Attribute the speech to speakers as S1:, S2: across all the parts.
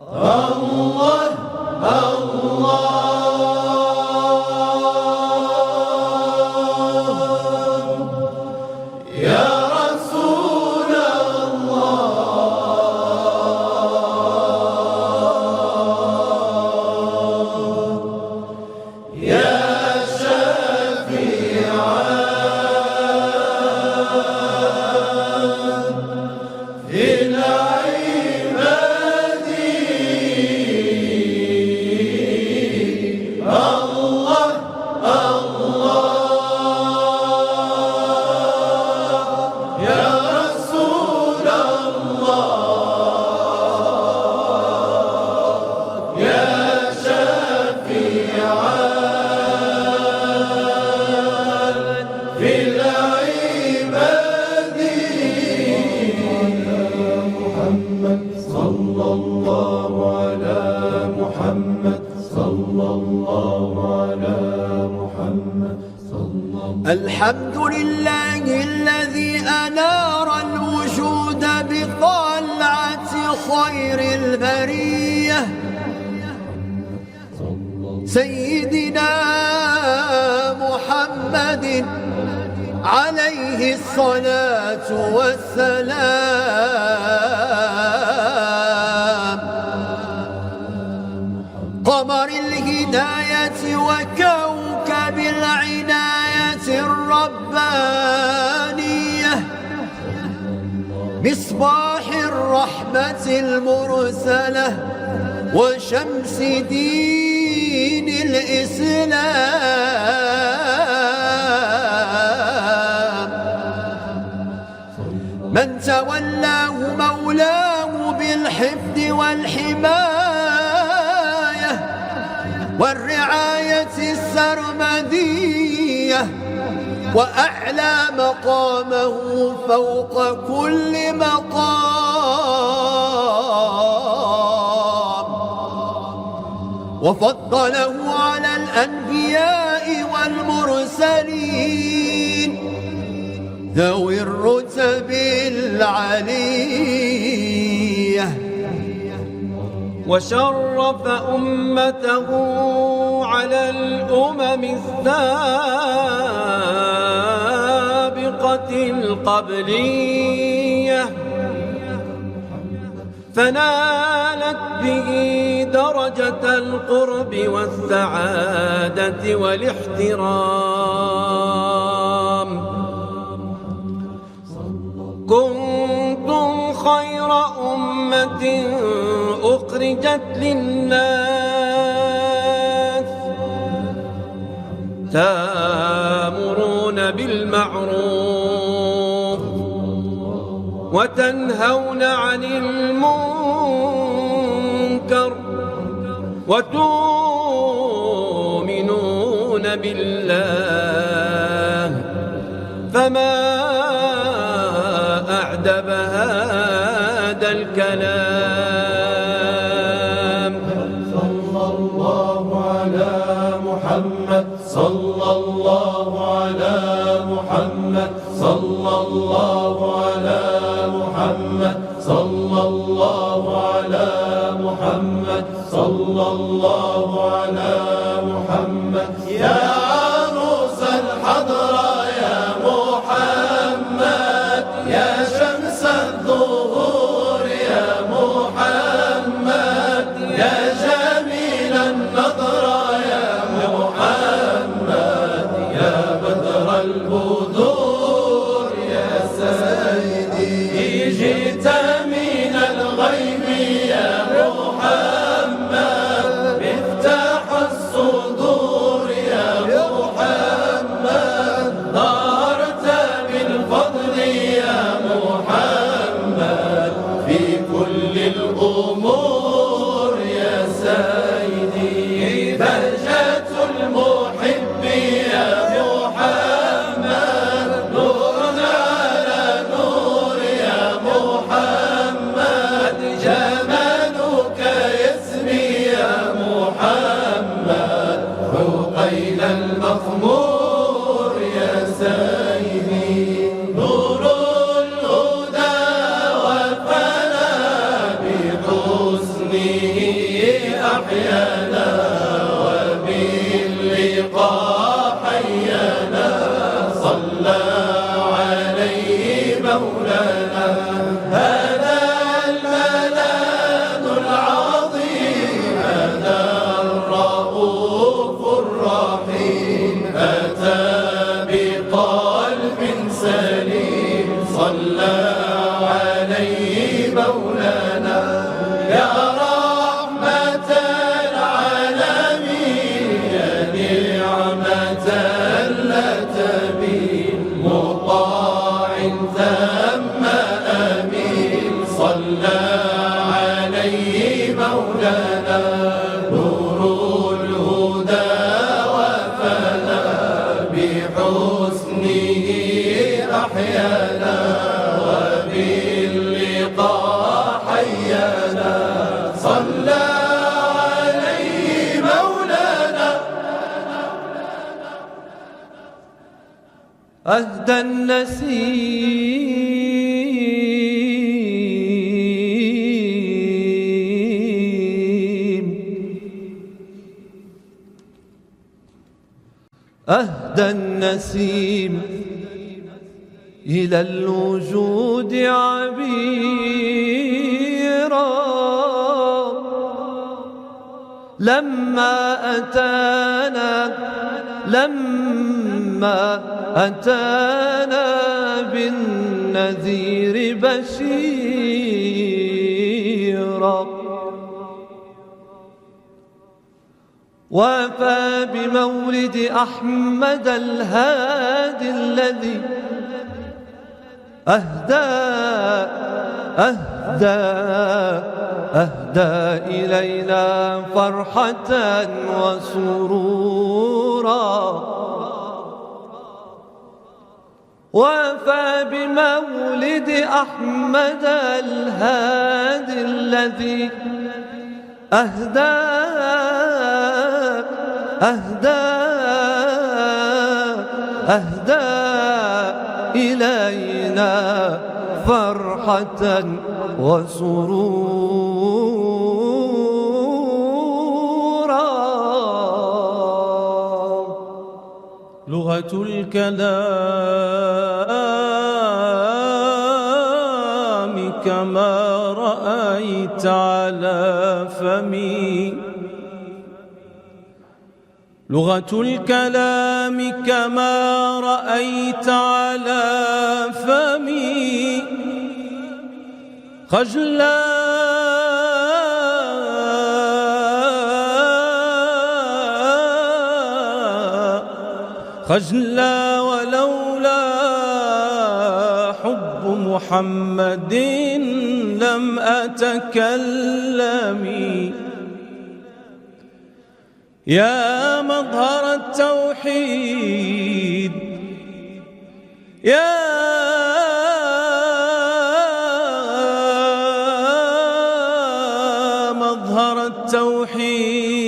S1: الله الله يا رسول الله يا شفيعا في العباد الله الله يا رسول الله يا شفيعا في العباد محمد صلى الله على محمد صلى الله على محمد صلى الله.
S2: الحمد لله الذي أنار الوجود بطلعة خير البرية سيدنا محمد عليه الصلاة والسلام، قمر الهداية وكوكب العناية الربانية، مصباح الرحمة المرسلة وشمس دين الإسلام، من تولاه مولاه بالحفظ والحماية والرعاية السرمدية، وأعلى مقامه فوق كل مقام، وفضله على الأنبياء والمرسلين ذوي الرتب العلية،
S3: وشرف أمته على الأمم السابقة القبلية، فنالت به درجة القرب والسعادة والاحترام. كنتم خير أمة أخرجت للناس، تأمرون بالمعروف وتنهون عن المنكر وتؤمنون بالله، فما أعدب هذا الكلام.
S1: صلى الله على محمد صلى الله على محمد صلى الله على محمد صلى الله على محمد صلى الله على محمد يا عروس الحضرة يا محمد يا شمس الظهور يا محمد يا جميل النظرة يا محمد يا بدر البدور يا سيدي جئت من الغيب يا محمد مفتاح الصدور يا محمد ظهرت بالفضل يا محمد في كل الأمور يا سيدي بهجة المحب يا محمد نور على نور يا محمد جمالك يسمي يا محمد عقيل المخمور يا سيدي نور الهدى والفنا بحسن بحسنه أحيانا وباللقاء حيانا صلى عليه مولانا هذا الملاذ العظيم هذا الرؤوف الرحيم أتى بقلب سليم صلى عليه مولانا يا رحمة العالمين يا نعمة لا تبين مطاع ثم أمين صلى عليه مولانا نور الهدى وفنا بحسنه أحيانا وباللقاء حيانا صلى عليه مولانا
S2: أهدى النسيم أهدى النسيم إلى الوجود عبيرا لما أتانا بالنذير بشيرا وفى بمولد أحمد الهادي الذي أهدى إلينا فرحة وسرورا وفى بمولد أحمد الهادي الذي أهدى إلينا فرحة وسرورا
S3: لغة الكلام كما رأيت على فمي لغة الكلام كما رأيت على فمي خجلا ولولا حب محمد لم أتكلم يا مظهر التوحيد يا مظهر التوحيد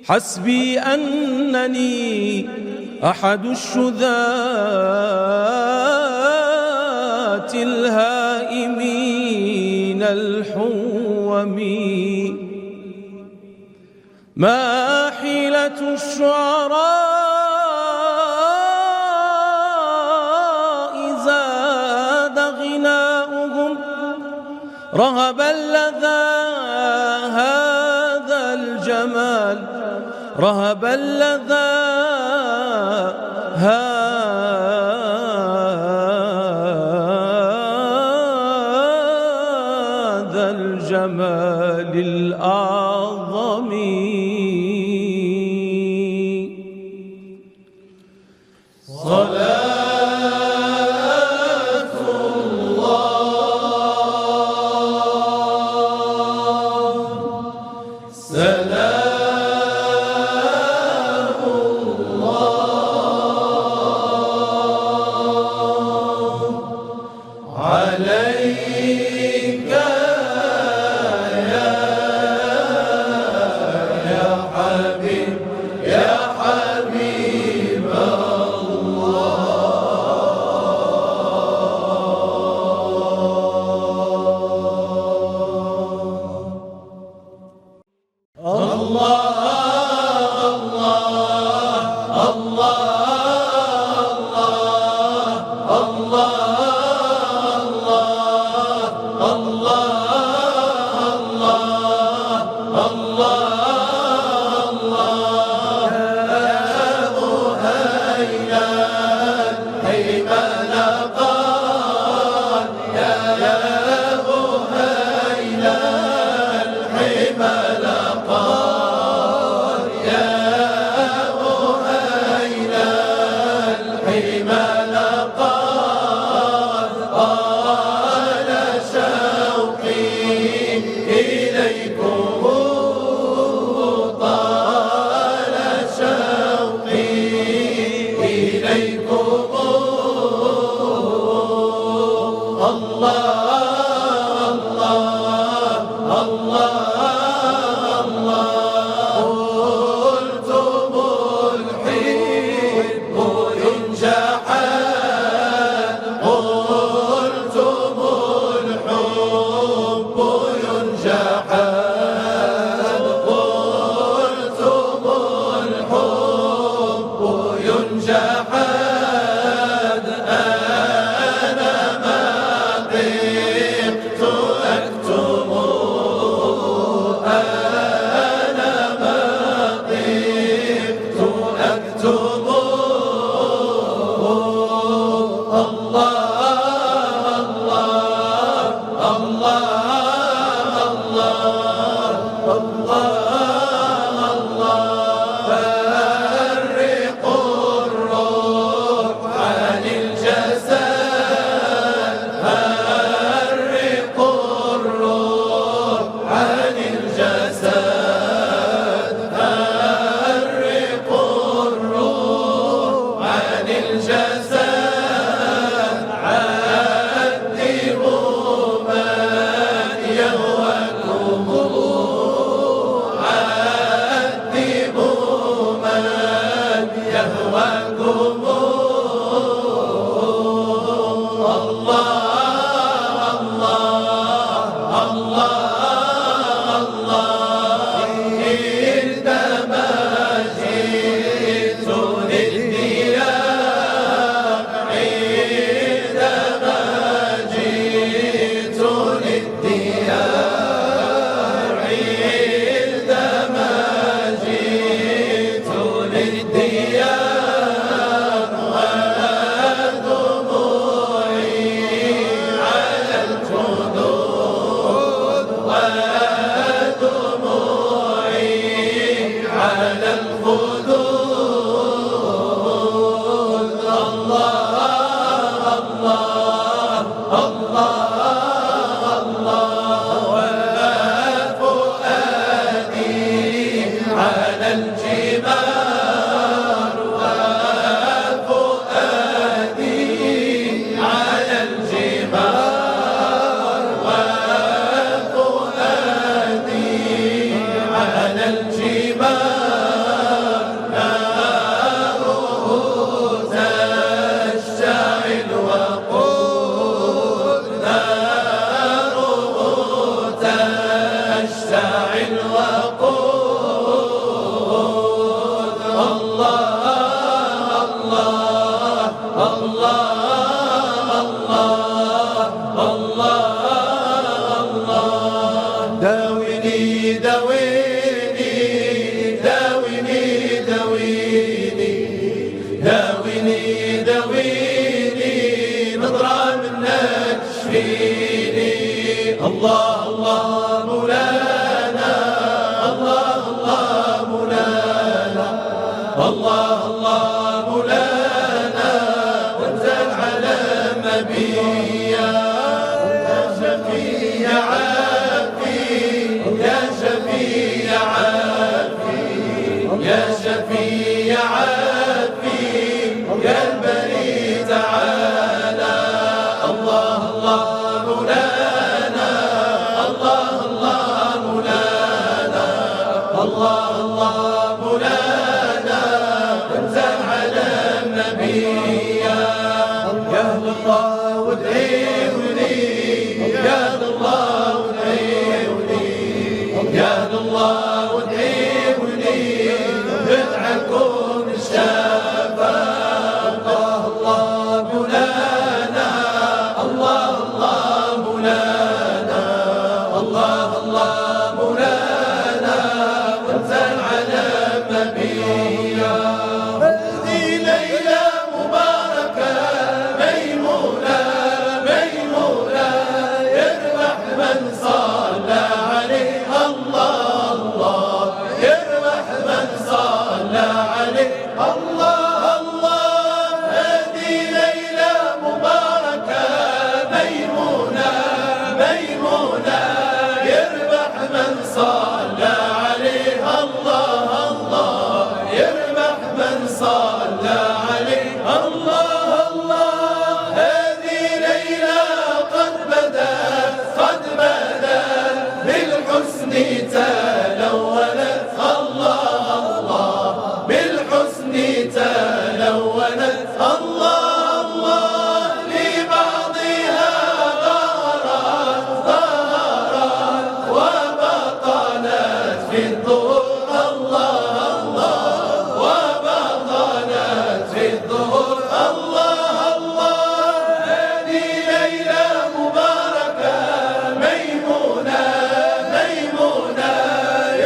S3: حسبي أنني أحد الشذاة الهائمين الحومي ما حيلة الشعراء زاد غناؤهم رهبا لذا هذا الجمال رهبا لذا هذا الجمال الأعظم
S1: صلاة الله سلام الله عليك يا الله الله مولانا، الله الله مولانا، الله الله مولانا، وانزل على مبيا يا شفيع عافي، يا شفيع عافي، يا شفيع عافي، يا البري تعالى. الله الله مولانا، الله الله مولانا، الله الله مولانا، انزل الله الله مولانا وانت العلم نبيا. هذه ليلة مباركة ميمونة ميمونة يربح من صلى عليه الله الله يربح من صلى عليه الله الله. هذه ليلة مباركة ميمونة ميمونة يربح من صلى عليه الله الله يربح من صلى عليه الله الله. هذه ليلة قد بدت بالحسن تلونت الله الله بالحسن تلونت الله الله. لبعضها ظهرت وبطنت في الظهور الله الله وبطنت في الظهور الله الله. هذه ليلة مباركة ميمونة ميمونة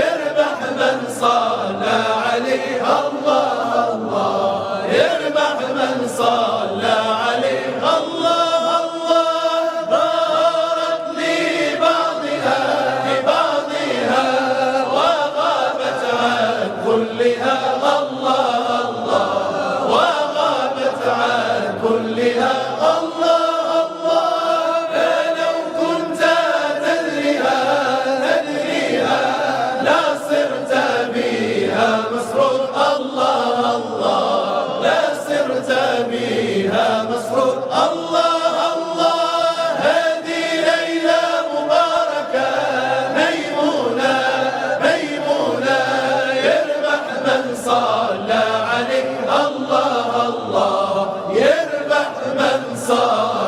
S1: يربح من صلى عليه الله الله يربح من صلى عليه الله الله. ظهرت لبعضها وغابت عن كلها الله الله وغابت عن كلها الله الله. فلو كنت تدريها لا صرت بها مسرور الله الله لا صرت بها مسرور الله الله. هذه ليلة مباركة ميمونة ميمونة يربح من صلى عليه الله الله يربح من صلى